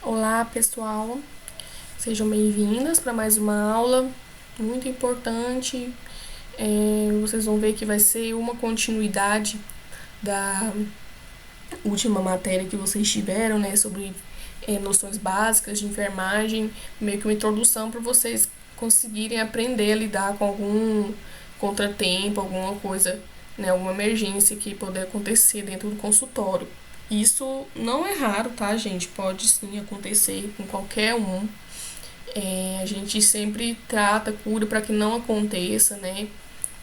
Olá, pessoal. Sejam bem-vindas para mais uma aula muito importante. Vocês vão ver que vai ser uma continuidade da última matéria que vocês tiveram, né, sobre noções básicas de enfermagem, meio que uma introdução para vocês conseguirem aprender a lidar com algum contratempo, alguma coisa, né, alguma emergência que poder acontecer dentro do consultório. Isso não é raro, tá, gente? Pode sim acontecer com qualquer um. A gente sempre trata, cura para que não aconteça, né?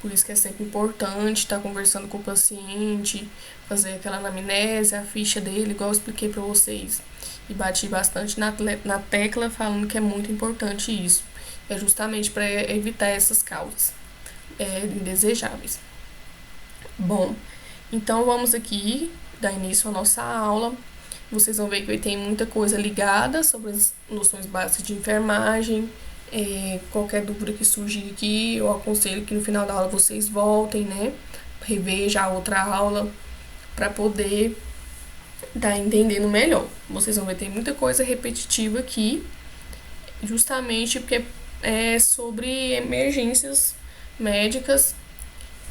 Por isso que é sempre importante estar conversando com o paciente, fazer aquela anamnese, a ficha dele, igual eu expliquei para vocês. E bati bastante na tecla falando que é muito importante isso. É justamente para evitar essas causas indesejáveis. Bom, então vamos aqui dar início à nossa aula. Vocês vão ver que tem muita coisa ligada sobre as noções básicas de enfermagem. Qualquer dúvida que surgir aqui, eu aconselho que no final da aula vocês voltem, né? Reveja a outra aula para poder estar entendendo melhor. Vocês vão ver que tem muita coisa repetitiva aqui, justamente porque é sobre emergências médicas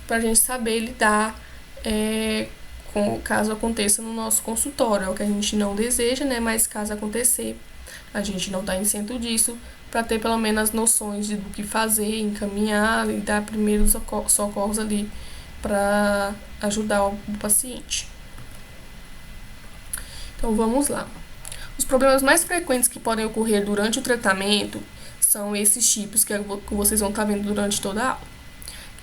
para a gente saber lidar com caso aconteça no nosso consultório. É o que a gente não deseja, né? Mas caso acontecer, a gente não está isento disso, para ter pelo menos as noções do que fazer, encaminhar e dar primeiros socorros ali para ajudar o paciente. Então vamos lá. Os problemas mais frequentes que podem ocorrer durante o tratamento são esses tipos que vocês vão estar vendo durante toda a aula: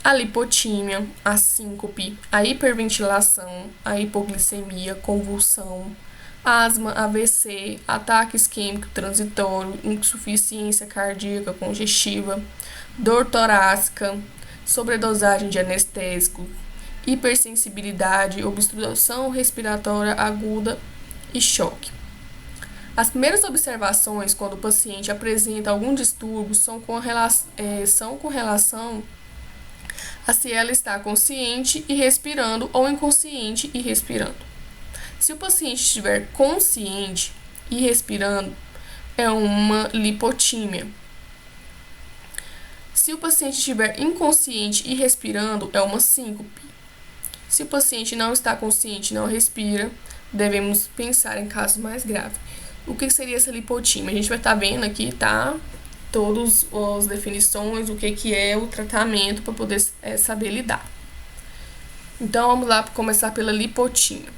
a lipotímia, a síncope, a hiperventilação, a hipoglicemia, convulsão, asma, AVC, ataque isquêmico transitório, insuficiência cardíaca congestiva, dor torácica, sobredosagem de anestésico, hipersensibilidade, obstrução respiratória aguda e choque. As primeiras observações quando o paciente apresenta algum distúrbio são com relação a se ela está consciente e respirando ou inconsciente e respirando. Se o paciente estiver consciente e respirando, é uma lipotímia. Se o paciente estiver inconsciente e respirando, é uma síncope. Se o paciente não está consciente e não respira, devemos pensar em casos mais graves. O que seria essa lipotímia? A gente vai estar vendo aqui, tá? Todas as definições, o que é o tratamento para poder saber lidar. Então, vamos lá começar pela lipotímia.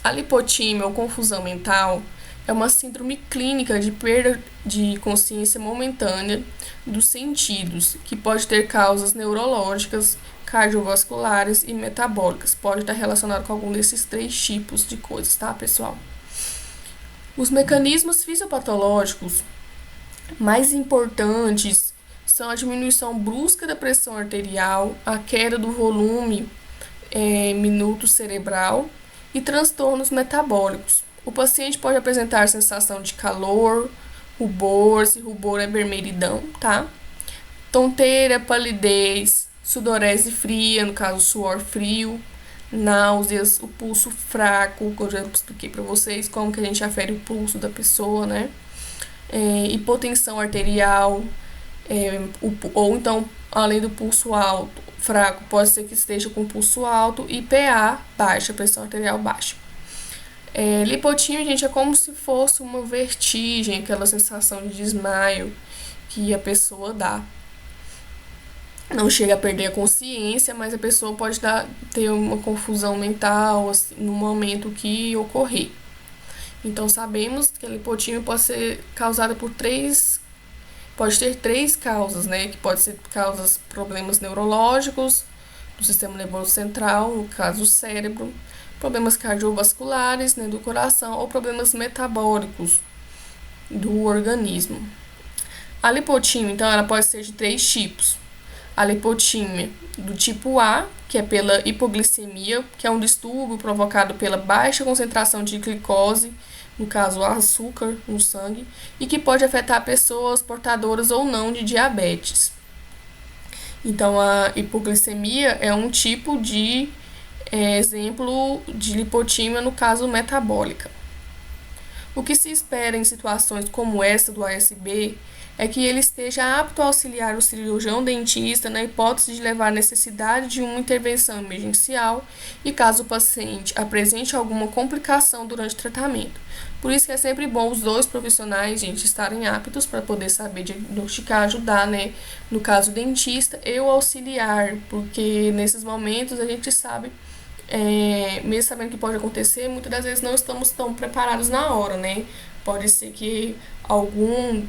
A lipotímia ou confusão mental é uma síndrome clínica de perda de consciência momentânea dos sentidos, que pode ter causas neurológicas, cardiovasculares e metabólicas. Pode estar relacionado com algum desses 3 tipos de coisas, tá, pessoal? Os mecanismos fisiopatológicos mais importantes são a diminuição brusca da pressão arterial, a queda do volume minuto cerebral e transtornos metabólicos. O paciente pode apresentar sensação de calor, rubor, se rubor é vermelhidão, tá? Tonteira, palidez, sudorese fria, no caso suor frio, náuseas, o pulso fraco, que eu já expliquei para vocês como que a gente afere o pulso da pessoa, né? Hipotensão arterial, ou então, além do pulso alto, fraco, pode ser que esteja com pulso alto e PA baixa, pressão arterial baixa. Lipotímia, gente, é como se fosse uma vertigem, aquela sensação de desmaio que a pessoa dá. Não chega a perder a consciência, mas a pessoa pode ter uma confusão mental assim, no momento que ocorrer. Então, sabemos que a lipotímia pode ser causada por pode ter 3 causas, né? Que pode ser causas problemas neurológicos do sistema nervoso central, no caso o cérebro, problemas cardiovasculares, né, do coração, ou problemas metabólicos do organismo. A lipotímia, então, ela pode ser de 3 tipos. A lipotímia do tipo A, que é pela hipoglicemia, que é um distúrbio provocado pela baixa concentração de glicose, no caso açúcar no sangue, e que pode afetar pessoas portadoras ou não de diabetes. Então, a hipoglicemia é um tipo de exemplo de lipotímia, no caso metabólica. O que se espera em situações como essa do ASB é que ele esteja apto a auxiliar o cirurgião dentista na hipótese de levar à necessidade de uma intervenção emergencial e caso o paciente apresente alguma complicação durante o tratamento. Por isso que é sempre bom os dois profissionais, gente, estarem aptos para poder saber diagnosticar, ajudar, né? No caso, o dentista e o auxiliar, porque nesses momentos a gente sabe, mesmo sabendo que pode acontecer, muitas das vezes não estamos tão preparados na hora, né? Pode ser que alguém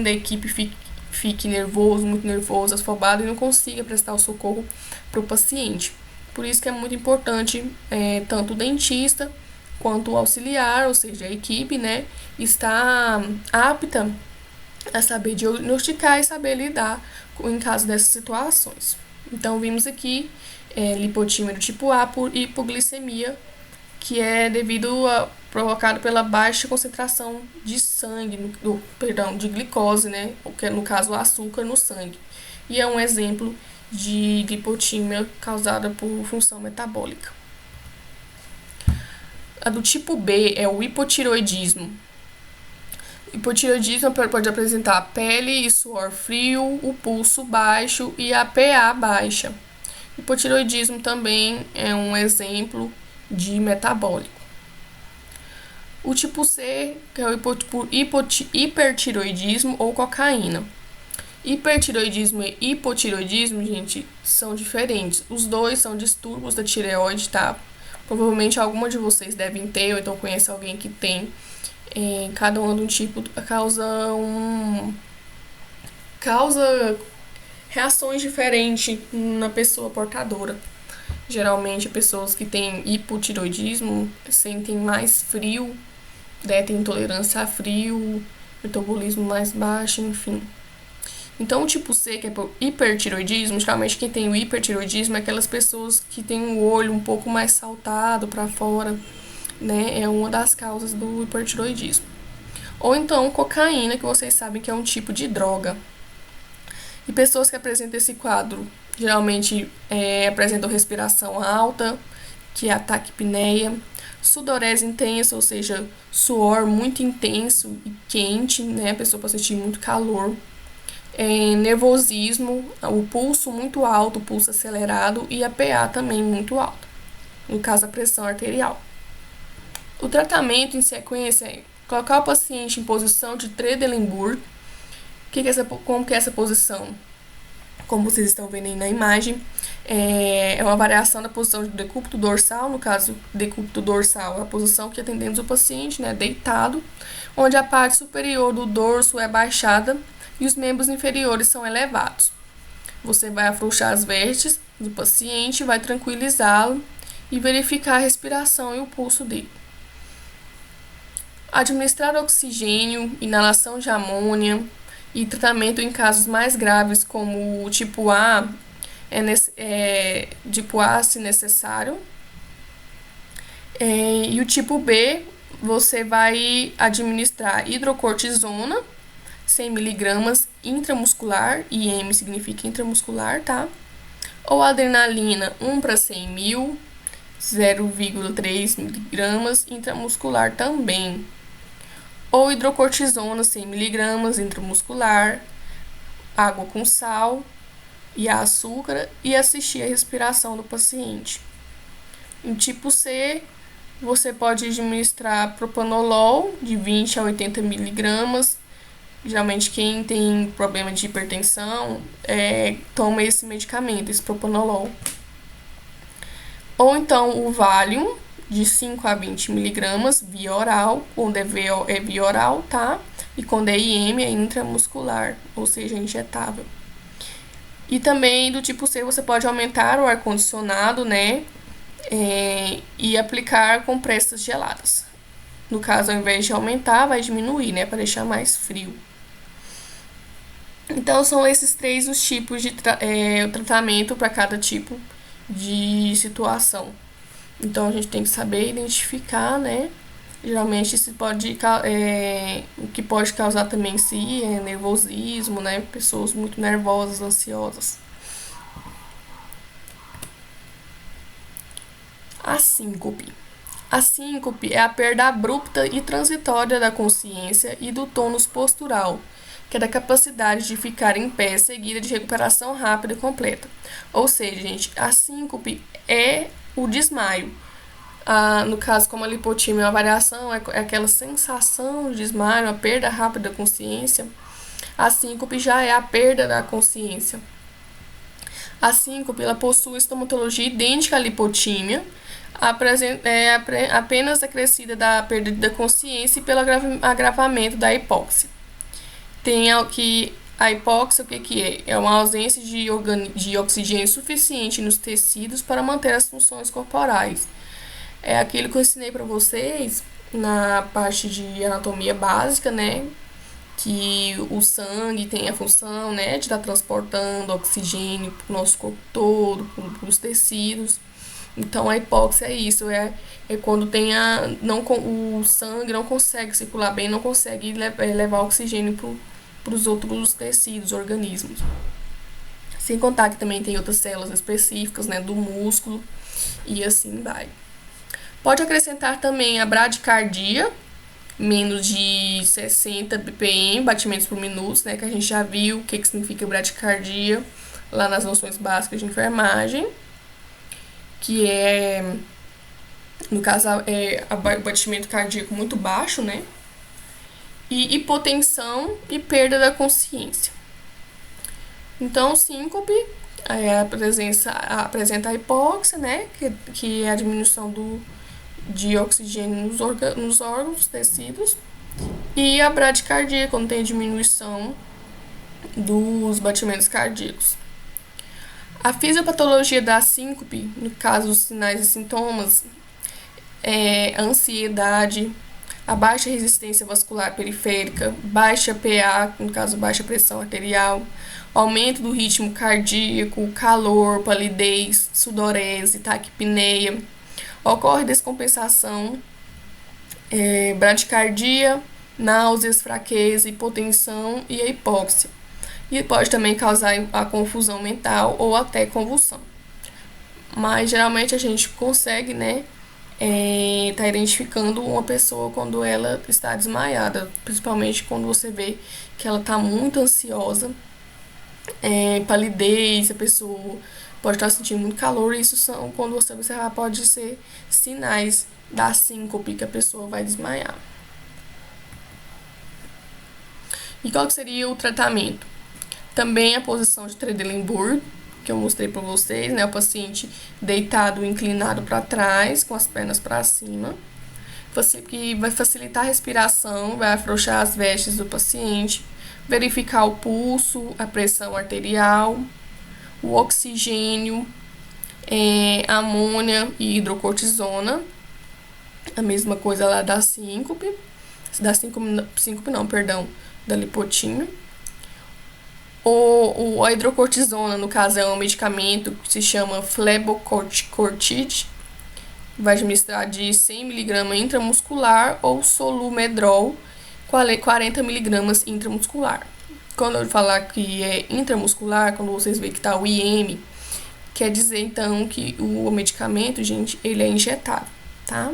da equipe fique nervoso, muito nervoso, afobado e não consiga prestar o socorro para o paciente. Por isso que é muito importante, tanto o dentista quanto o auxiliar, ou seja, a equipe, né, estar apta a saber diagnosticar e saber lidar em caso dessas situações. Então, vimos aqui lipotímero tipo A por hipoglicemia, que é provocado pela baixa concentração de sangue, de glicose, né, que é no caso o açúcar no sangue. E é um exemplo de lipotímia causada por função metabólica. A do tipo B é o hipotireoidismo. O hipotireoidismo pode apresentar pele e suor frio, o pulso baixo e a PA baixa. O hipotireoidismo também é um exemplo de metabólico. O tipo C, que é o hipertireoidismo ou cocaína. Hipertireoidismo e hipotireoidismo, gente, são diferentes. Os dois são distúrbios da tireoide, tá? Provavelmente alguma de vocês devem ter, ou então conhece alguém que tem. Cada um de um tipo causa reações diferentes na pessoa portadora. Geralmente, pessoas que têm hipotireoidismo sentem mais frio, né, têm intolerância a frio, metabolismo mais baixo, enfim. Então, o tipo C, que é por hipertireoidismo, geralmente quem tem o hipertireoidismo é aquelas pessoas que têm o olho um pouco mais saltado para fora, né? É uma das causas do hipertireoidismo. Ou então, cocaína, que vocês sabem que é um tipo de droga. E pessoas que apresentam esse quadro, geralmente apresentam respiração alta, que é a taquipneia, sudorese intensa, ou seja, suor muito intenso e quente, né? A pessoa pode sentir muito calor. Nervosismo, o pulso muito alto, o pulso acelerado e a PA também muito alta, no caso a pressão arterial. O tratamento em sequência é colocar o paciente em posição de Trendelenburg. Como que é essa posição? Como vocês estão vendo aí na imagem, é uma variação da posição do decúbito dorsal. No caso, decúbito dorsal é a posição que atendemos o paciente, né, deitado, onde a parte superior do dorso é baixada e os membros inferiores são elevados. Você vai afrouxar as vértices do paciente, vai tranquilizá-lo e verificar a respiração e o pulso dele. Administrar oxigênio, inalação de amônia e tratamento em casos mais graves, como o tipo A, tipo A se necessário. E o tipo B, você vai administrar hidrocortisona, 100 mg intramuscular, IM significa intramuscular, tá? Ou adrenalina 1 para 100 mil, 0,3 mg intramuscular também. Ou hidrocortisona 100 mg intramuscular, água com sal e açúcar e assistir a respiração do paciente. Em tipo C, você pode administrar propanolol de 20 a 80 mg. Geralmente quem tem problema de hipertensão toma esse medicamento, esse propanolol. Ou então o Valium de 5 a 20 mg via oral, quando é via oral, tá? E quando é IM é intramuscular, ou seja, injetável. E também do tipo C você pode aumentar o ar-condicionado, né? E aplicar compressas geladas. No caso, ao invés de aumentar, vai diminuir, né? Para deixar mais frio. Então, são esses três os tipos de tratamento para cada tipo de situação. Então, a gente tem que saber identificar, né? Geralmente, o que pode causar também em si é nervosismo, né? Pessoas muito nervosas, ansiosas. A síncope. A síncope é a perda abrupta e transitória da consciência e do tônus postural, que é da capacidade de ficar em pé seguida de recuperação rápida e completa. Ou seja, gente, a síncope é o desmaio. No caso, como a lipotímia, a variação é aquela sensação de desmaio, a perda rápida da consciência. A síncope já é a perda da consciência. A síncope ela possui estomatologia idêntica à lipotímia, apenas acrescida da perda da consciência e pelo agravamento da hipóxia. Tem a hipóxia, o que é? É uma ausência de oxigênio suficiente nos tecidos para manter as funções corporais. É aquilo que eu ensinei para vocês na parte de anatomia básica, né? Que o sangue tem a função, né, de estar transportando oxigênio para o nosso corpo todo, para os tecidos. Então, a hipóxia é isso, é quando o sangue não consegue circular bem, não consegue levar oxigênio para os outros tecidos, organismos. Sem contar que também tem outras células específicas, né, do músculo, e assim vai. Pode acrescentar também a bradicardia, menos de 60 BPM, batimentos por minuto, né, que a gente já viu o que significa bradicardia lá nas noções básicas de enfermagem, que é, no caso, o batimento cardíaco muito baixo, né, e hipotensão e perda da consciência. Então, síncope apresenta a hipóxia, né, que é a diminuição de oxigênio nos órgãos, tecidos, e a bradicardia, quando tem diminuição dos batimentos cardíacos. A fisiopatologia da síncope, no caso dos sinais e sintomas, é a ansiedade, a baixa resistência vascular periférica, baixa PA, no caso baixa pressão arterial, aumento do ritmo cardíaco, calor, palidez, sudorese, taquipneia. Ocorre descompensação, bradicardia, náuseas, fraqueza, hipotensão e a hipóxia. E pode também causar a confusão mental ou até convulsão. Mas geralmente a gente consegue, né, tá identificando uma pessoa quando ela está desmaiada, principalmente quando você vê que ela está muito ansiosa, palidez, a pessoa pode estar sentindo muito calor, e isso são, quando você observar, pode ser sinais da síncope, que a pessoa vai desmaiar. E qual que seria o tratamento? Também a posição de Trendelenburg, que eu mostrei para vocês, né? O paciente deitado, inclinado para trás, com as pernas para cima, que vai facilitar a respiração, vai afrouxar as vestes do paciente, verificar o pulso, a pressão arterial, o oxigênio, amônia e hidrocortisona, a mesma coisa lá da síncope, da lipotímia. A hidrocortisona, no caso, é um medicamento que se chama flebocortide, vai administrar de 100mg intramuscular, ou solumedrol, 40mg intramuscular. Quando eu falar que é intramuscular, quando vocês veem que está o IM, quer dizer então que o medicamento, gente, ele é injetável, tá?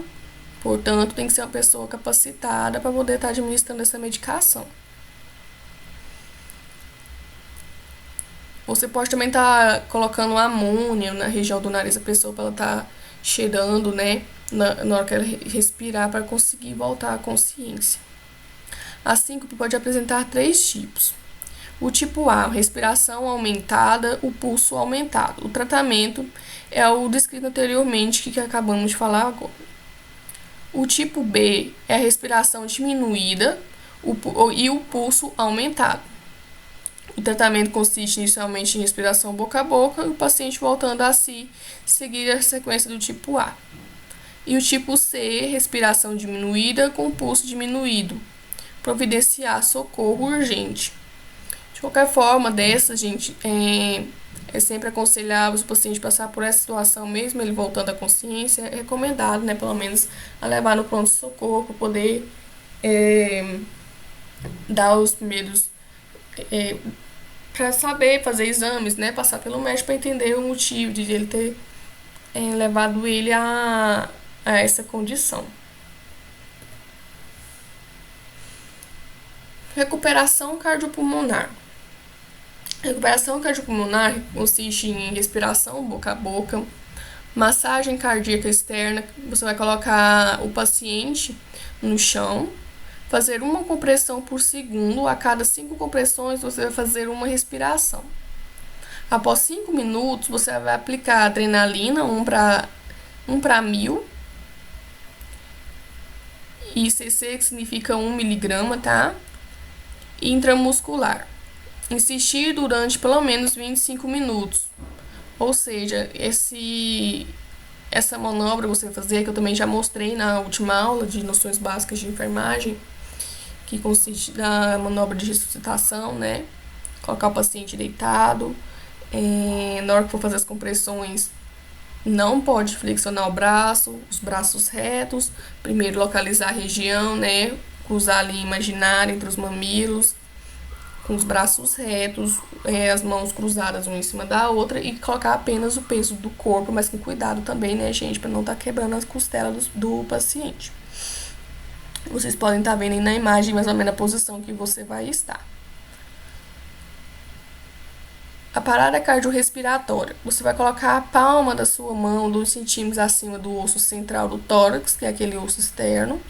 Portanto, tem que ser uma pessoa capacitada para poder estar administrando essa medicação. Você pode também estar colocando amônia na região do nariz da pessoa para ela estar cheirando, né, na hora que ela respirar, para conseguir voltar à consciência. A síncope pode apresentar 3 tipos. O tipo A, respiração aumentada, o pulso aumentado. O tratamento é o descrito anteriormente, que acabamos de falar agora. O tipo B é a respiração diminuída e o pulso aumentado. O tratamento consiste inicialmente em respiração boca a boca e o paciente voltando a si, seguir a sequência do tipo A. E o tipo C, respiração diminuída com pulso diminuído. Providenciar socorro urgente. De qualquer forma, dessas, gente, é sempre aconselhável o paciente passar por essa situação, mesmo ele voltando à consciência, é recomendado, né, pelo menos, a levar no pronto-socorro para poder dar os primeiros, para saber fazer exames, né, passar pelo médico para entender o motivo de ele ter levado ele a essa condição. Recuperação cardiopulmonar. Recuperação cardiopulmonar consiste em respiração boca a boca, massagem cardíaca externa. Você vai colocar o paciente no chão, fazer uma compressão por segundo. A cada 5 compressões, você vai fazer uma respiração. Após 5 minutos, você vai aplicar adrenalina 1 para 1000. ICC, que significa 1 miligrama, tá? Intramuscular. Insistir durante pelo menos 25 minutos. Ou seja, essa manobra que você vai fazer, que eu também já mostrei na última aula de noções básicas de enfermagem, que consiste na manobra de ressuscitação, né? Colocar o paciente deitado. Na hora que for fazer as compressões, não pode flexionar o braço, os braços retos. Primeiro localizar a região, né? Cruzar a linha imaginária entre os mamilos, com os braços retos, as mãos cruzadas uma em cima da outra, e colocar apenas o peso do corpo, mas com cuidado também, né, gente, para não estar quebrando as costelas do paciente. Vocês podem estar vendo aí na imagem mais ou menos a posição que você vai estar. A parada cardiorrespiratória. Você vai colocar a palma da sua mão 2 centímetros acima do osso central do tórax, que é aquele osso externo,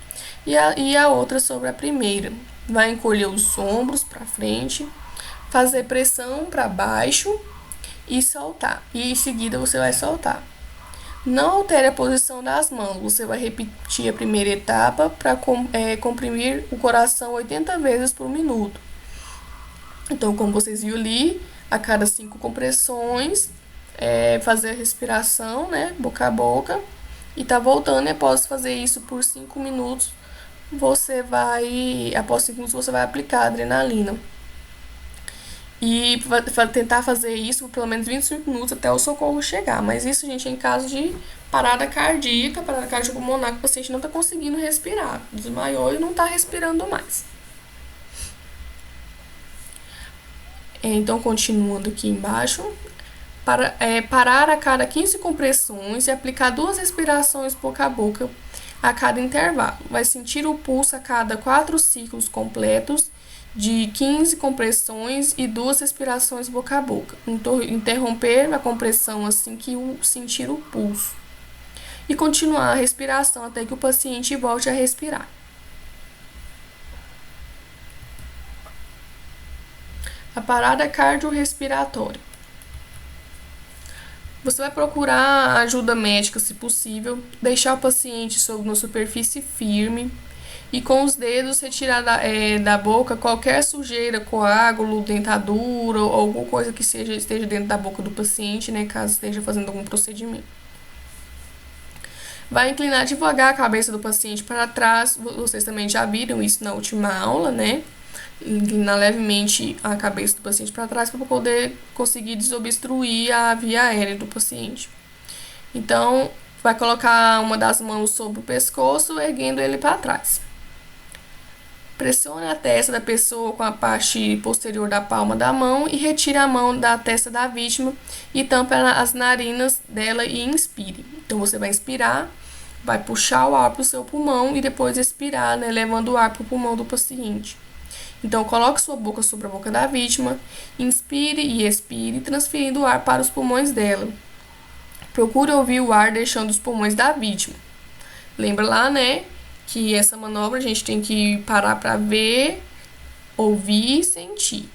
e a outra sobre a primeira. Vai encolher os ombros para frente, fazer pressão para baixo e soltar. E em seguida você vai soltar. Não altere a posição das mãos. Você vai repetir a primeira etapa para comprimir o coração 80 vezes por minuto. Então, como vocês viram ali, a cada 5 compressões, fazer a respiração, né, boca a boca, e tá voltando. E após fazer isso por 5 minutos, após 5 minutos, você vai aplicar a adrenalina. E tentar fazer isso por pelo menos 25 minutos até o socorro chegar. Mas isso, gente, é em caso de parada cardíaca, parada cardiopulmonar, que o paciente não tá conseguindo respirar, desmaiou e não tá respirando mais. Então, continuando aqui embaixo, parar a cada 15 compressões e aplicar 2 respirações boca a boca a cada intervalo. Vai sentir o pulso a cada 4 ciclos completos de 15 compressões e 2 respirações boca a boca. Interromper a compressão assim que sentir o pulso. E continuar a respiração até que o paciente volte a respirar. A parada cardiorrespiratória. Você vai procurar ajuda médica, se possível, deixar o paciente sobre uma superfície firme e com os dedos retirar da boca qualquer sujeira, coágulo, dentadura ou alguma coisa que esteja dentro da boca do paciente, né, caso esteja fazendo algum procedimento. Vai inclinar devagar a cabeça do paciente para trás. Vocês também já viram isso na última aula, né? Inclinar levemente a cabeça do paciente para trás para poder conseguir desobstruir a via aérea do paciente. Então, vai colocar uma das mãos sobre o pescoço, erguendo ele para trás. Pressione a testa da pessoa com a parte posterior da palma da mão e retire a mão da testa da vítima e tampe as narinas dela e inspire. Então, você vai inspirar, vai puxar o ar para o seu pulmão e depois expirar, né, levando o ar para o pulmão do paciente. Então, coloque sua boca sobre a boca da vítima, inspire e expire, transferindo o ar para os pulmões dela. Procure ouvir o ar deixando os pulmões da vítima. Lembra lá, né, que essa manobra a gente tem que parar para ver, ouvir e sentir.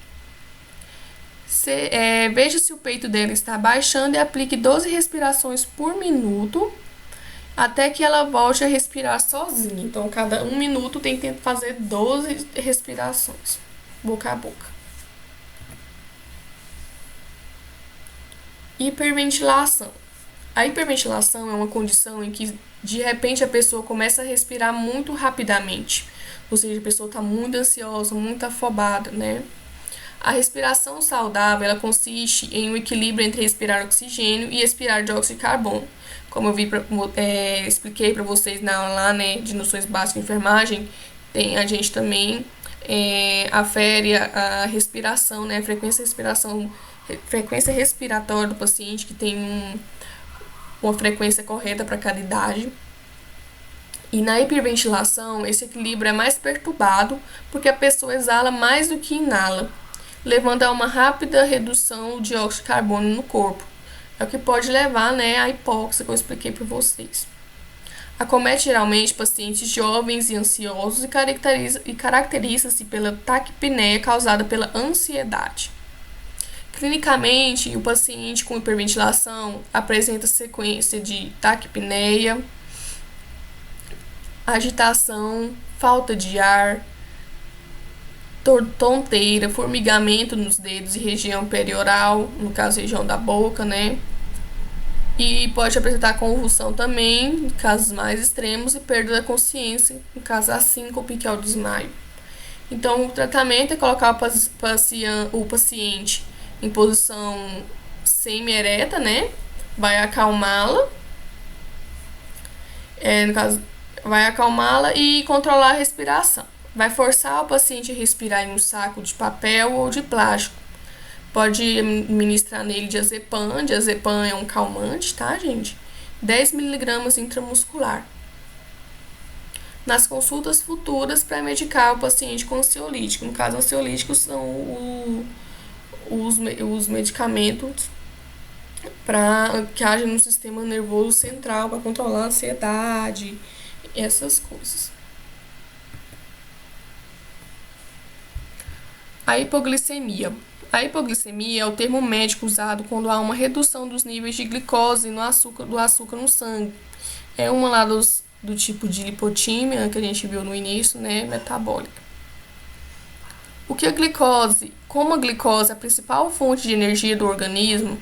Veja se o peito dela está baixando e aplique 12 respirações por minuto, até que ela volte a respirar sozinha. Então, cada 1 minuto tem que fazer 12 respirações, boca a boca. Hiperventilação. A hiperventilação é uma condição em que, de repente, a pessoa começa a respirar muito rapidamente. Ou seja, a pessoa está muito ansiosa, muito afobada, né? A respiração saudável, ela consiste em um equilíbrio entre respirar oxigênio e expirar dióxido de carbono. Como eu expliquei para vocês na aula lá, né, de noções básicas de enfermagem, a gente também afere a respiração, né, a frequência respiratória do paciente, que tem uma frequência correta para cada idade. E na hiperventilação, esse equilíbrio é mais perturbado porque a pessoa exala mais do que inala, levando a uma rápida redução do dióxido de carbono no corpo. É o que pode levar, né, à hipóxia que eu expliquei para vocês. Acomete geralmente pacientes jovens e ansiosos e caracteriza-se pela taquipneia causada pela ansiedade. Clinicamente, o paciente com hiperventilação apresenta sequência de taquipneia, agitação, falta de ar, tonteira, formigamento nos dedos e região perioral, no caso região da boca, né? E pode apresentar convulsão também, em casos mais extremos, e perda da consciência, no caso da síncope, que é o desmaio. Então, o tratamento é colocar o paciente em posição semi-ereta, né? Vai acalmá-la, no caso, vai acalmá-la e controlar a respiração. Vai forçar o paciente a respirar em um saco de papel ou de plástico. Pode ministrar nele diazepam. Diazepam é um calmante, tá, gente? 10 mg intramuscular. Nas consultas futuras, para medicar o paciente com ansiolítico. No caso, ansiolíticos são os medicamentos para que haja no sistema nervoso central para controlar a ansiedade, essas coisas. A hipoglicemia. A hipoglicemia é o termo médico usado quando há uma redução dos níveis de glicose do açúcar no sangue. É uma lá do tipo de lipotímia que a gente viu no início, né, metabólica. O que a glicose? Como a glicose é a principal fonte de energia do organismo,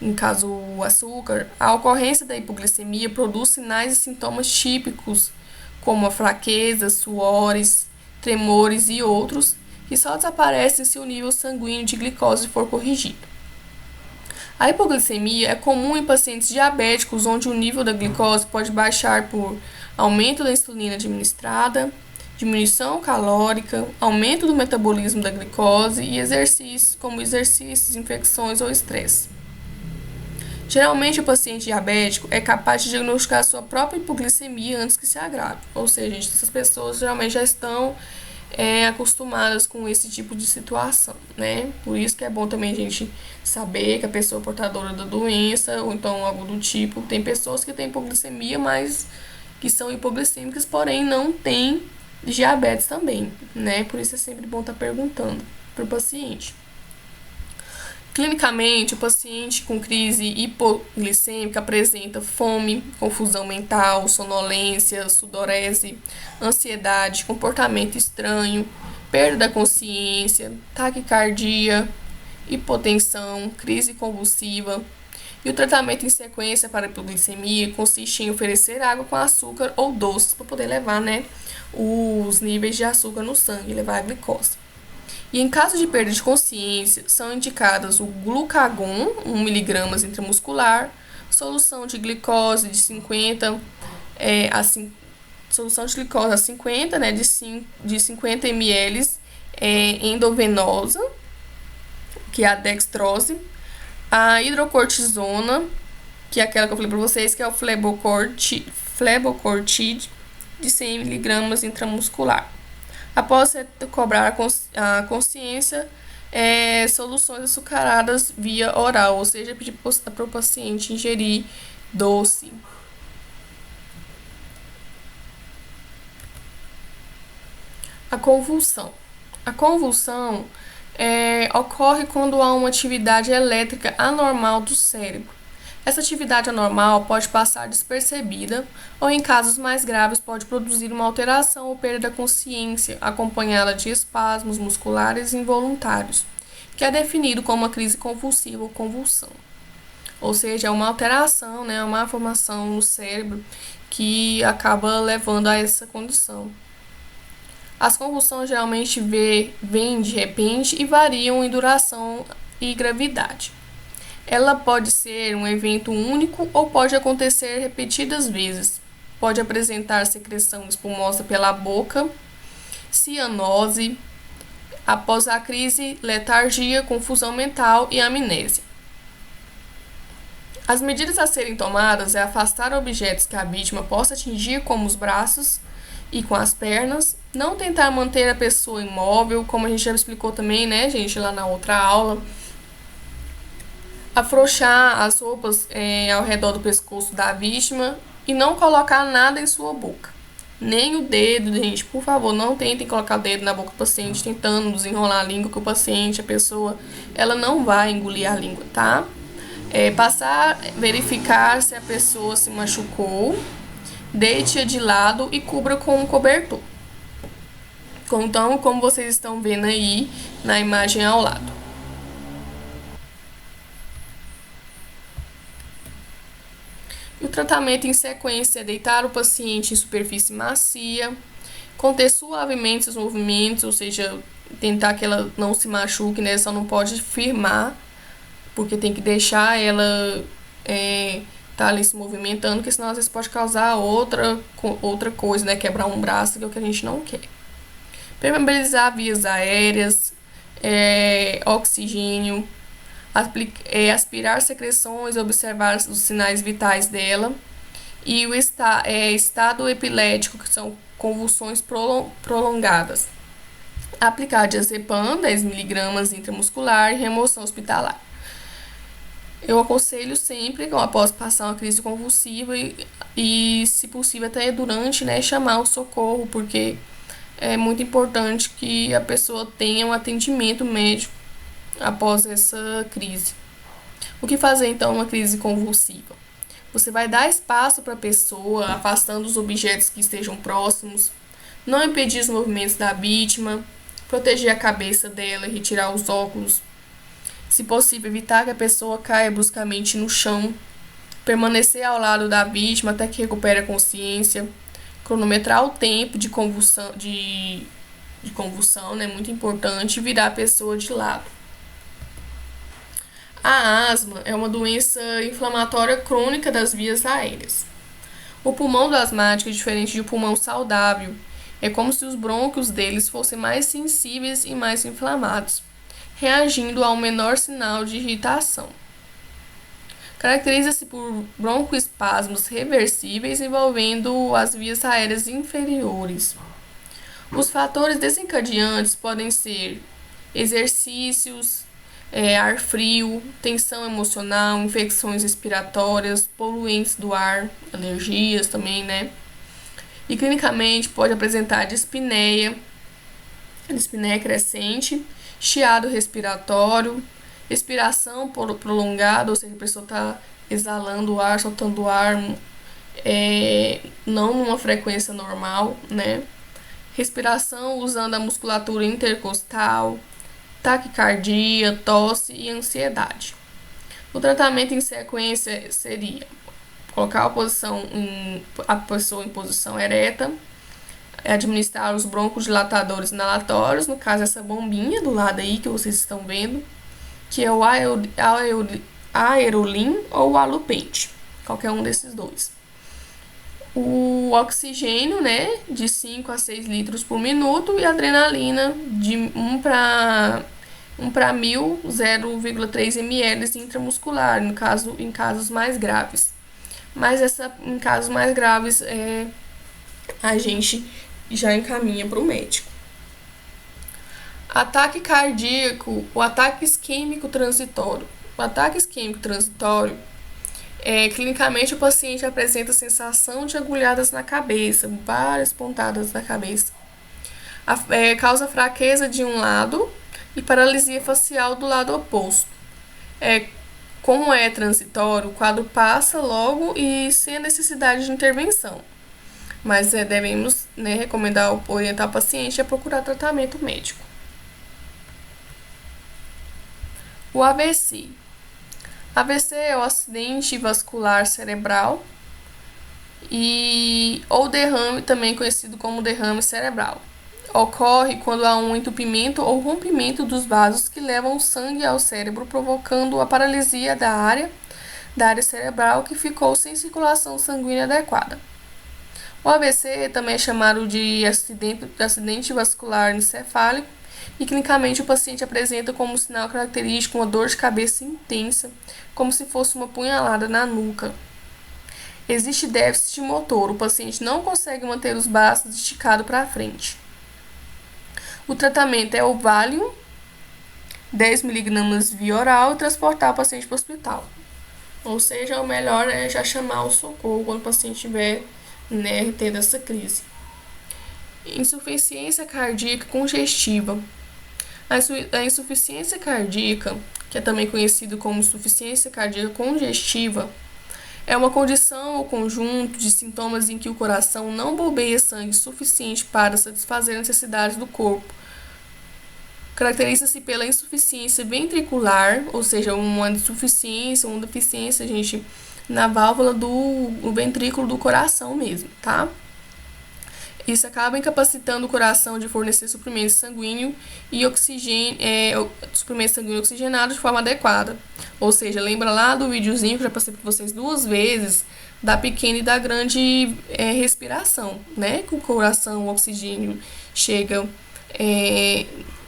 no caso o açúcar, a ocorrência da hipoglicemia produz sinais e sintomas típicos, como a fraqueza, suores, tremores e outros, que só desaparecem se o nível sanguíneo de glicose for corrigido. A hipoglicemia é comum em pacientes diabéticos, onde o nível da glicose pode baixar por aumento da insulina administrada, diminuição calórica, aumento do metabolismo da glicose e exercícios, como exercícios, infecções ou estresse. Geralmente, o paciente diabético é capaz de diagnosticar sua própria hipoglicemia antes que se agrave. Ou seja, essas pessoas geralmente já estão acostumadas com esse tipo de situação, né? Por isso que é bom também a gente saber que a pessoa é portadora da doença, ou então algo do tipo. Tem pessoas que têm hipoglicemia, mas que são hipoglicêmicas, porém não têm diabetes também, né? Por isso é sempre bom estar perguntando para o paciente. Clinicamente, o paciente com crise hipoglicêmica apresenta fome, confusão mental, sonolência, sudorese, ansiedade, comportamento estranho, perda da consciência, taquicardia, hipotensão, crise convulsiva. E o tratamento em sequência para a hipoglicemia consiste em oferecer água com açúcar ou doces para poder levar, né, os níveis de açúcar no sangue, levar a glicose. E em caso de perda de consciência, são indicadas o glucagon, 1 mg intramuscular, solução de glicose de 50 solução de glicose a 50, né, de 50 ml endovenosa, que é a dextrose, a hidrocortisona, que é aquela que eu falei para vocês, que é o flebocortide de 100 mg intramuscular. Após cobrar a consciência, soluções açucaradas via oral, ou seja, pedir para o paciente ingerir doce. A convulsão. A convulsão ocorre quando há uma atividade elétrica anormal do cérebro. Essa atividade anormal pode passar despercebida ou, em casos mais graves, pode produzir uma alteração ou perda da consciência, acompanhada de espasmos musculares involuntários, que é definido como uma crise convulsiva ou convulsão. Ou seja, é uma alteração, né, uma malformação no cérebro que acaba levando a essa condição. As convulsões geralmente vêm de repente e variam em duração e gravidade. Ela pode ser um evento único ou pode acontecer repetidas vezes. Pode apresentar secreção espumosa pela boca, cianose, após a crise, letargia, confusão mental e amnésia. As medidas a serem tomadas é afastar objetos que a vítima possa atingir, como os braços e com as pernas, não tentar manter a pessoa imóvel, como a gente já explicou também, né, gente, lá na outra aula. Afrouxar as roupas ao redor do pescoço da vítima e não colocar nada em sua boca. Nem o dedo, gente, por favor, não tentem colocar o dedo na boca do paciente, tentando desenrolar a língua, que o paciente, a pessoa, ela não vai engolir a língua, tá? Verificar se a pessoa se machucou, deite-a de lado e cubra com um cobertor. Então, como vocês estão vendo aí na imagem ao lado. O tratamento em sequência é deitar o paciente em superfície macia, conter suavemente os movimentos, ou seja, tentar que ela não se machuque, né? Só não pode firmar, porque tem que deixar ela tá ali se movimentando, porque senão às vezes pode causar outra coisa, né? Quebrar um braço, que é o que a gente não quer. Permeabilizar vias aéreas, oxigênio, aspirar secreções, observar os sinais vitais dela. E o estado epilético, que são convulsões prolongadas. Aplicar diazepam, 10 mg intramuscular e remoção hospitalar. Eu aconselho sempre, após passar uma crise convulsiva e se possível até durante, né, chamar o socorro, porque é muito importante que a pessoa tenha um atendimento médico após essa crise. O que fazer então numa crise convulsiva? Você vai dar espaço para a pessoa, afastando os objetos que estejam próximos, não impedir os movimentos da vítima, proteger a cabeça dela e retirar os óculos. Se possível, evitar que a pessoa caia bruscamente no chão, permanecer ao lado da vítima até que recupere a consciência, cronometrar o tempo de convulsão, né, muito importante, e virar a pessoa de lado. A asma é uma doença inflamatória crônica das vias aéreas. O pulmão do asmático é diferente de um pulmão saudável. É como se os brônquios deles fossem mais sensíveis e mais inflamados, reagindo ao menor sinal de irritação. Caracteriza-se por broncoespasmos reversíveis envolvendo as vias aéreas inferiores. Os fatores desencadeantes podem ser exercícios, ar frio, tensão emocional, infecções respiratórias, poluentes do ar, alergias também, né? E clinicamente pode apresentar dispneia crescente, chiado respiratório, expiração prolongada, ou seja, a pessoa está exalando o ar, soltando o ar, não numa frequência normal, né? Respiração usando a musculatura intercostal, taquicardia, tosse e ansiedade. O tratamento em sequência seria colocar a pessoa em posição ereta, administrar os broncodilatadores inalatórios, no caso essa bombinha do lado aí que vocês estão vendo, que é o Aerolin ou o Alupente, qualquer um desses dois. O oxigênio, né, de 5 a 6 litros por minuto e a adrenalina de 1 para 1.000, 0,3 ml intramuscular, em casos mais graves. Mas em casos mais graves, a gente já encaminha para o médico. Ataque cardíaco, o ataque isquêmico transitório. O ataque isquêmico transitório, clinicamente o paciente apresenta sensação de agulhadas na cabeça, várias pontadas na cabeça. Causa fraqueza de um lado e paralisia facial do lado oposto. Como é transitório, o quadro passa logo e sem a necessidade de intervenção. Mas devemos, né, orientar o paciente a procurar tratamento médico. O AVC. AVC é o acidente vascular cerebral ou derrame, também conhecido como derrame cerebral. Ocorre quando há um entupimento ou rompimento dos vasos que levam o sangue ao cérebro, provocando a paralisia da área cerebral que ficou sem circulação sanguínea adequada. O AVC também é chamado de acidente vascular encefálico E clinicamente o paciente apresenta como sinal característico uma dor de cabeça intensa, como se fosse uma punhalada na nuca. Existe déficit motor, o paciente não consegue manter os braços esticados para frente. O tratamento é o Valium, 10 mg via oral, e transportar o paciente para o hospital. Ou seja, o melhor é já chamar o socorro quando o paciente estiver, né, tendo essa crise. Insuficiência cardíaca congestiva. A insuficiência cardíaca, que é também conhecido como insuficiência cardíaca congestiva, é uma condição ou conjunto de sintomas em que o coração não bombeia sangue suficiente para satisfazer as necessidades do corpo. Caracteriza-se pela insuficiência ventricular, ou seja, uma insuficiência, uma deficiência, gente, na válvula do ventrículo do coração mesmo, tá? Isso acaba incapacitando o coração de fornecer suprimento sanguíneo e suprimento sanguíneo oxigenado de forma adequada. Ou seja, lembra lá do videozinho que eu já passei para vocês 2 vezes, da pequena e da grande respiração, né? Que o coração, o oxigênio chega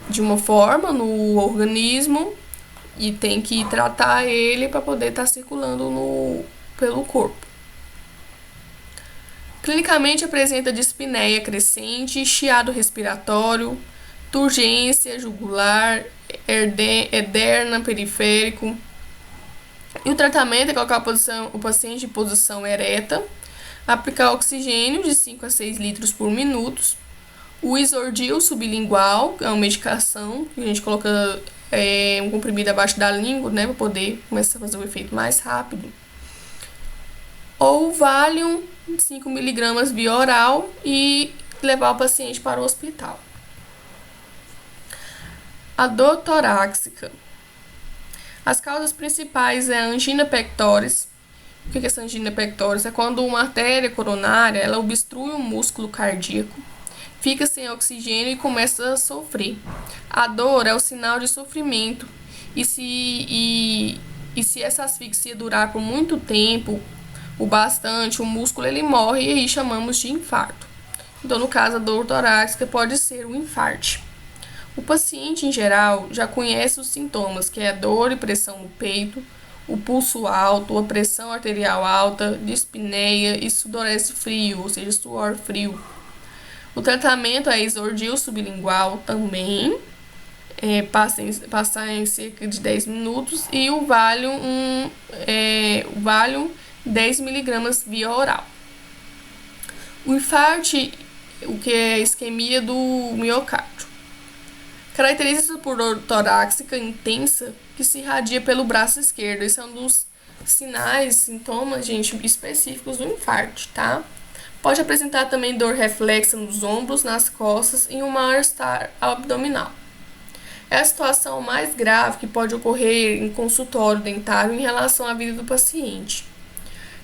de uma forma no organismo e tem que tratar ele para poder estar circulando pelo corpo. Clinicamente apresenta dispneia crescente, chiado respiratório, turgência jugular, edema periférico. E o tratamento é colocar o paciente em posição ereta, aplicar oxigênio de 5 a 6 litros por minuto. O isordil sublingual, que é uma medicação que a gente coloca um comprimido abaixo da língua, né, para poder começar a fazer o efeito mais rápido. Ou Valium, 5 mg via oral, e levar o paciente para o hospital. A dor torácica. As causas principais é a angina pectoris. O que é essa angina pectoris? É quando uma artéria coronária ela obstrui o músculo cardíaco, fica sem oxigênio e começa a sofrer. A dor é o sinal de sofrimento. E se essa asfixia durar por muito tempo, o bastante, o músculo ele morre e aí chamamos de infarto. Então, no caso, a dor torácica pode ser um infarto. O paciente, em geral, já conhece os sintomas, que é a dor e pressão no peito, o pulso alto, a pressão arterial alta, dispneia e sudorese frio, ou seja, suor frio. O tratamento é isordil sublingual também, passar em cerca de 10 minutos, e o Valium, 10 mg via oral. O infarto, o que é a isquemia do miocárdio. Caracteriza-se por dor torácica intensa que se irradia pelo braço esquerdo. Esse é um dos sinais, sintomas, gente, específicos do infarto, tá? Pode apresentar também dor reflexa nos ombros, nas costas e um mal-estar abdominal. É a situação mais grave que pode ocorrer em consultório dentário em relação à vida do paciente.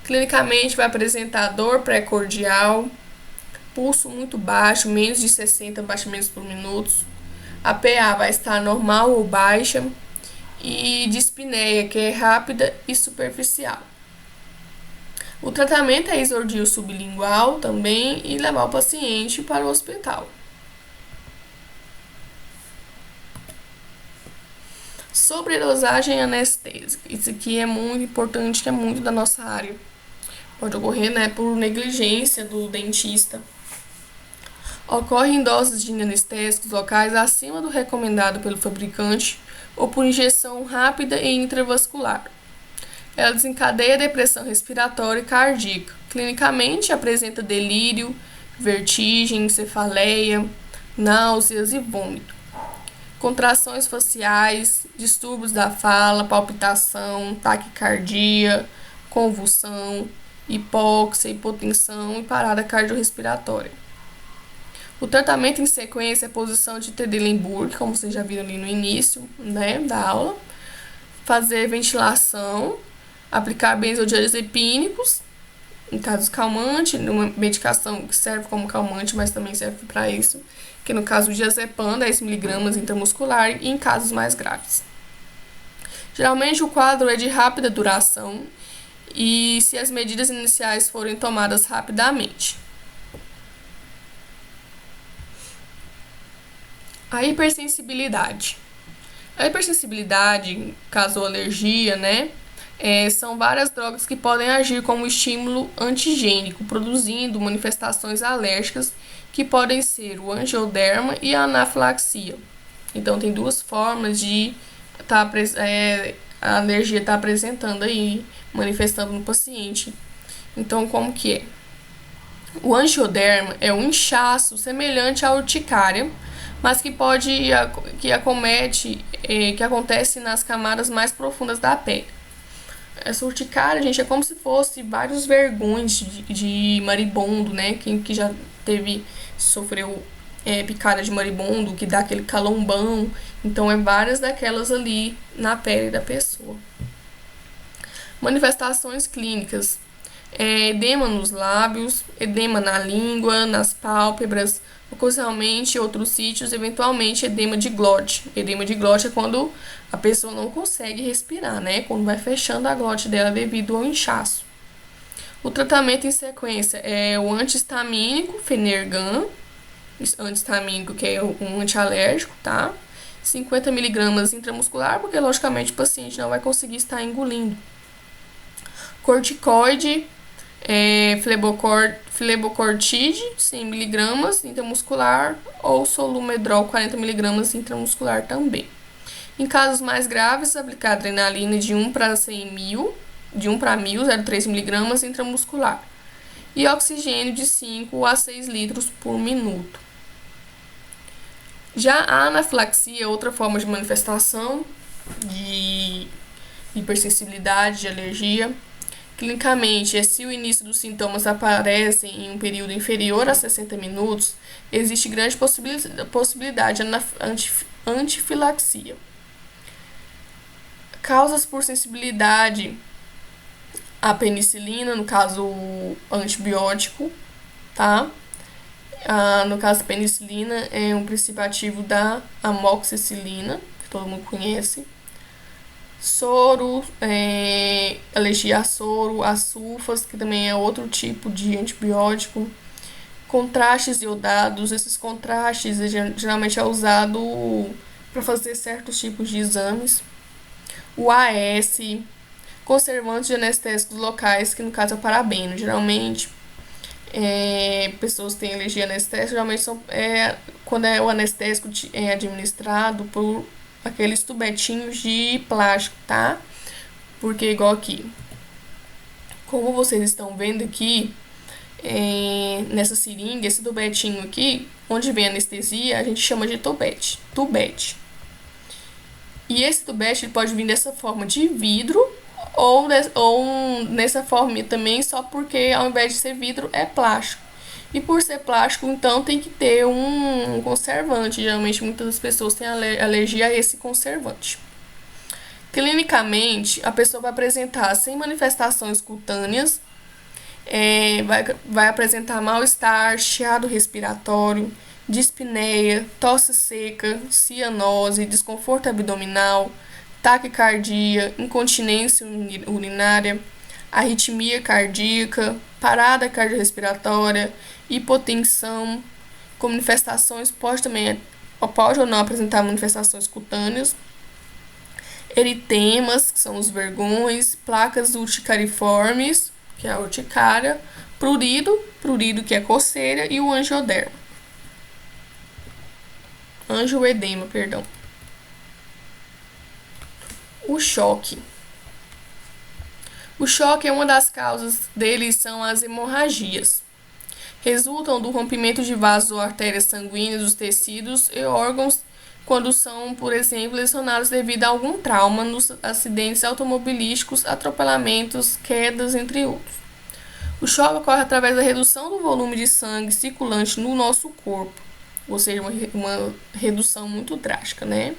Clinicamente vai apresentar dor pré-cordial, pulso muito baixo, menos de 60 batimentos por minuto. A PA vai estar normal ou baixa e dispneia, que é rápida e superficial. O tratamento é isordil sublingual também e levar o paciente para o hospital. Sobredosagem anestésica. Isso aqui é muito importante, que é muito da nossa área. Pode ocorrer, né, por negligência do dentista. Ocorre em doses de anestésicos locais acima do recomendado pelo fabricante ou por injeção rápida e intravascular. Ela desencadeia depressão respiratória e cardíaca. Clinicamente apresenta delírio, vertigem, cefaleia, náuseas e vômito. Contrações faciais, distúrbios da fala, palpitação, taquicardia, convulsão, hipóxia, hipotensão e parada cardiorrespiratória. O tratamento em sequência é a posição de Trendelenburg, como vocês já viram ali no início, né, da aula. Fazer ventilação, aplicar benzodiazepínicos, em casos calmantes, uma medicação que serve como calmante, mas também serve para isso, que no caso o diazepam, 10 mg intramuscular, e em casos mais graves. Geralmente o quadro é de rápida duração e se as medidas iniciais forem tomadas rapidamente. A hipersensibilidade. A hipersensibilidade, caso alergia, né? São várias drogas que podem agir como estímulo antigênico, produzindo manifestações alérgicas que podem ser o angioderma e a anafilaxia. Então, tem duas formas de a alergia estar apresentando aí, manifestando no paciente. Então, como que é? O angioderma é um inchaço semelhante à urticária, mas que acontece nas camadas mais profundas da pele. Essa urticária, gente, é como se fosse vários vergões de maribondo, né? Quem que já sofreu picada de maribondo, que dá aquele calombão. Então, é várias daquelas ali na pele da pessoa. Manifestações clínicas. Edema nos lábios, edema na língua, nas pálpebras, ocasionalmente outros sítios, eventualmente edema de glote. Edema de glote é quando a pessoa não consegue respirar, né? Quando vai fechando a glote dela devido ao inchaço. O tratamento em sequência é o antihistamínico, Fenergan, antihistamínico que é um antialérgico, tá? 50 mg intramuscular, porque logicamente o paciente não vai conseguir estar engolindo. Corticoide, flebocortide, 100 mg intramuscular, ou solumedrol, 40 mg intramuscular também. Em casos mais graves, aplicar adrenalina de 1 para 100 mil, de 1 para 1000, 0,3 mg intramuscular. E oxigênio de 5 a 6 litros por minuto. Já a anafilaxia é outra forma de manifestação de hipersensibilidade, de alergia. Clinicamente, se o início dos sintomas aparecem em um período inferior a 60 minutos, existe grande possibilidade de antifilaxia. Causas por sensibilidade à penicilina, no caso antibiótico, tá? No caso da penicilina, é um princípio ativo da amoxicilina, que todo mundo conhece. Soro, alergia a soro, a sulfas, que também é outro tipo de antibiótico. Contrastes iodados, esses contrastes geralmente é usado para fazer certos tipos de exames. O AS, conservantes de anestésicos locais, que no caso é o parabeno. Geralmente, pessoas que têm alergia a anestésico, geralmente quando o anestésico é administrado por aqueles tubetinhos de plástico, tá? Porque igual aqui, como vocês estão vendo aqui, nessa seringa, esse tubetinho aqui, onde vem a anestesia, a gente chama de tubete. E esse tubete ele pode vir dessa forma de vidro ou nessa forma também, só porque ao invés de ser vidro é plástico. E por ser plástico, então tem que ter um conservante. Geralmente muitas pessoas têm alergia a esse conservante. Clinicamente, a pessoa vai apresentar sem manifestações cutâneas, vai apresentar mal-estar, chiado respiratório, dispneia, tosse seca, cianose, desconforto abdominal, taquicardia, incontinência urinária, arritmia cardíaca, parada cardiorrespiratória, hipotensão. Com manifestações pode ou não apresentar manifestações cutâneas, eritemas, que são os vergões, placas urticariformes, que é a urticária, prurido que é coceira, e o angioedema, perdão. O choque. O choque é uma das causas deles, são as hemorragias. Resultam do rompimento de vasos ou artérias sanguíneas dos tecidos e órgãos quando são, por exemplo, lesionados devido a algum trauma nos acidentes automobilísticos, atropelamentos, quedas, entre outros. O choque ocorre através da redução do volume de sangue circulante no nosso corpo, ou seja, uma redução muito drástica, né?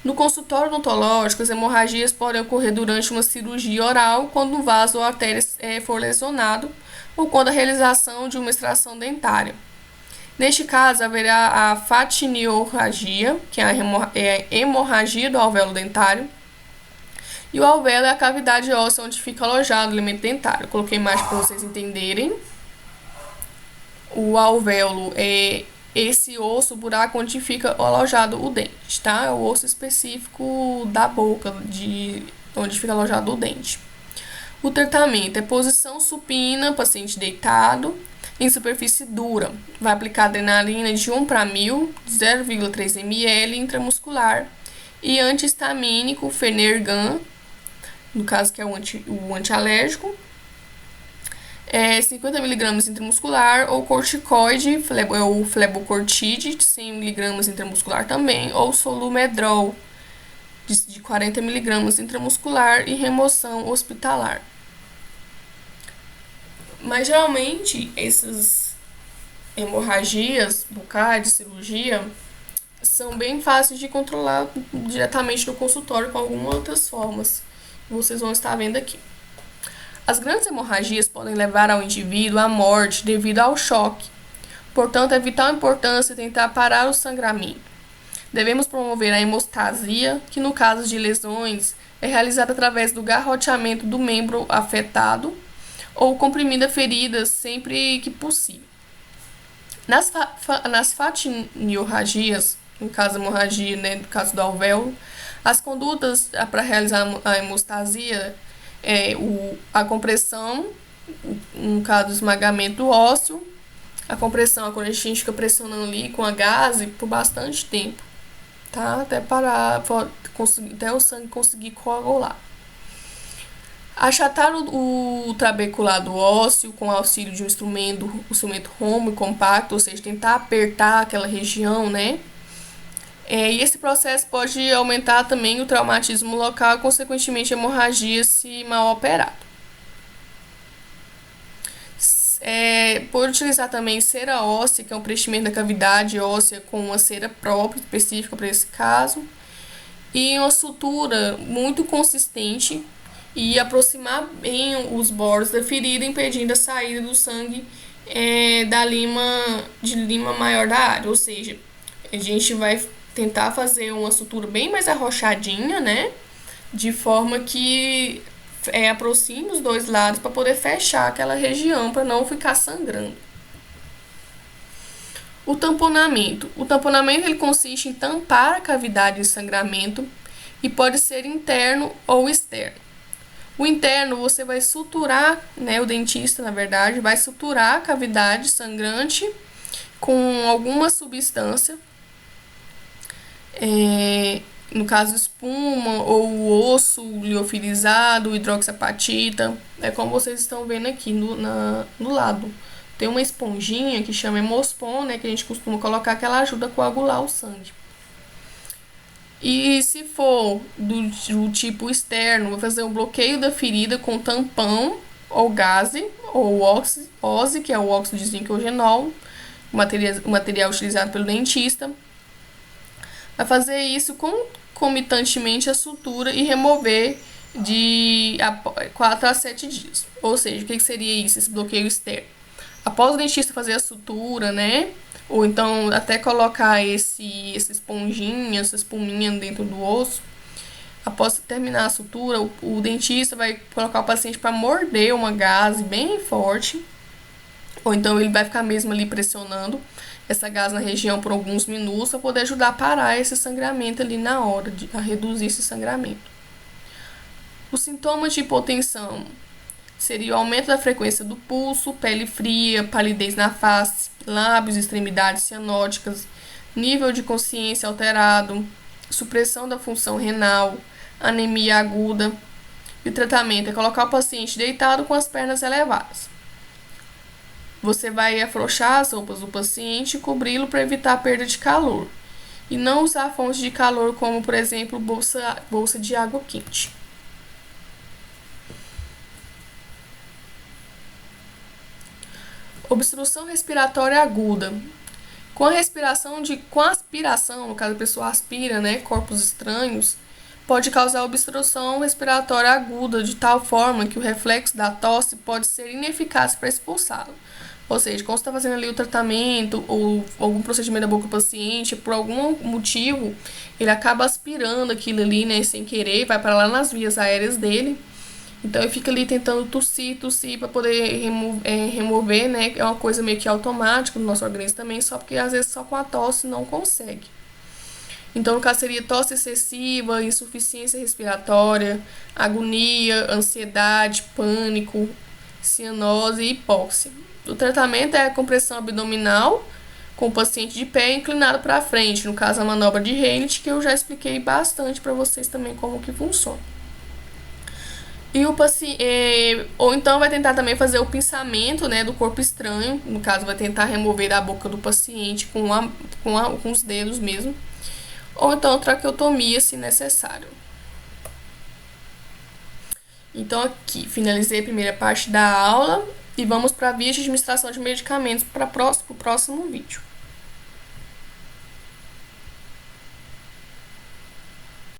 No consultório odontológico, as hemorragias podem ocorrer durante uma cirurgia oral, quando o vaso ou artéria for lesionado, ou quando a realização de uma extração dentária. Neste caso, haverá a fatiniorragia, que é a hemorragia do alvéolo dentário, e o alvéolo é a cavidade óssea onde fica alojado o elemento dentário. Eu coloquei mais para vocês entenderem. O alvéolo esse osso, o buraco onde fica alojado o dente, tá? É o osso específico da boca, de onde fica alojado o dente. O tratamento é posição supina, paciente deitado, em superfície dura. Vai aplicar adrenalina de 1 para 1000, 0,3 ml intramuscular, e antihistamínico, Fenergan, no caso que é o antialérgico, 50 mg intramuscular, ou corticoide, o flebocortide, 100 mg intramuscular também, ou solumedrol, de 40 mg intramuscular, e remoção hospitalar. Mas geralmente essas hemorragias bucais de cirurgia são bem fáceis de controlar diretamente no consultório com algumas outras formas que vocês vão estar vendo aqui. As grandes hemorragias podem levar ao indivíduo à morte devido ao choque. Portanto, é vital importância tentar parar o sangramento. Devemos promover a hemostasia, que no caso de lesões é realizada através do garroteamento do membro afetado ou comprimida ferida sempre que possível. Nas fatiniorragias, no caso da hemorragia, né, no caso do alvéolo, as condutas para realizar a hemostasia é a compressão, no caso do esmagamento ósseo. A compressão é quando a gente fica pressionando ali com a gaze por bastante tempo, tá? Até parar, até o sangue conseguir coagular. Achatar o trabeculado ósseo com auxílio de um instrumento rômbico compacto, ou seja, tentar apertar aquela região, né? E esse processo pode aumentar também o traumatismo local e, consequentemente, a hemorragia se mal operado. Pode utilizar também cera óssea, que é um preenchimento da cavidade óssea com uma cera própria, específica para esse caso, e uma sutura muito consistente, e aproximar bem os bordos da ferida, impedindo a saída do sangue da lima maior da área. Ou seja, a gente vai tentar fazer uma sutura bem mais arrochadinha, né? De forma que aproxime os dois lados para poder fechar aquela região, para não ficar sangrando. O tamponamento. O tamponamento ele consiste em tampar a cavidade de sangramento e pode ser interno ou externo. O interno você vai suturar, né, o dentista, na verdade, vai suturar a cavidade sangrante com alguma substância, no caso espuma ou o osso liofilizado, hidroxapatita, como vocês estão vendo aqui no lado. Tem uma esponjinha que chama Hemospon, né, que a gente costuma colocar, que ela ajuda a coagular o sangue. E se for do tipo externo, vou fazer um bloqueio da ferida com tampão ou gaze, ou OSE, que é o óxido de zinco eugenol, o material utilizado pelo dentista. Vai fazer isso concomitantemente a sutura e remover de 4 a 7 dias. Ou seja, o que seria isso, esse bloqueio externo? Após o dentista fazer a sutura, né? Ou então até colocar essa esponjinha, essa espuminha dentro do osso. Após terminar a sutura, o dentista vai colocar o paciente para morder uma gaze bem forte. Ou então ele vai ficar mesmo ali pressionando essa gaze na região por alguns minutos para poder ajudar a parar esse sangramento ali na hora, a reduzir esse sangramento. Os sintomas de hipotensão seria o aumento da frequência do pulso, pele fria, palidez na face, lábios e extremidades cianóticas, nível de consciência alterado, supressão da função renal, anemia aguda. E o tratamento é colocar o paciente deitado com as pernas elevadas. Você vai afrouxar as roupas do paciente e cobri-lo para evitar a perda de calor. E não usar fontes de calor como, por exemplo, bolsa de água quente. Obstrução respiratória aguda. Com a aspiração, no caso a pessoa aspira, né, corpos estranhos, pode causar obstrução respiratória aguda de tal forma que o reflexo da tosse pode ser ineficaz para expulsá-lo. Ou seja, quando você está fazendo ali o tratamento ou algum procedimento da boca do paciente, por algum motivo, ele acaba aspirando aquilo ali, né, sem querer, vai para lá nas vias aéreas dele. Então eu fico ali tentando tossir para poder remover, né? É uma coisa meio que automática no nosso organismo também, só porque às vezes só com a tosse não consegue. Então, no caso, seria tosse excessiva, insuficiência respiratória, agonia, ansiedade, pânico, cianose e hipóxia. O tratamento é a compressão abdominal com o paciente de pé inclinado para frente, no caso a manobra de Reinert, que eu já expliquei bastante para vocês também como que funciona. E o paciente, ou então vai tentar também fazer o pinçamento, né, do corpo estranho, no caso vai tentar remover da boca do paciente com os dedos mesmo, ou então traqueotomia se necessário. Então aqui finalizei a primeira parte da aula e vamos para a via de administração de medicamentos para o próximo vídeo.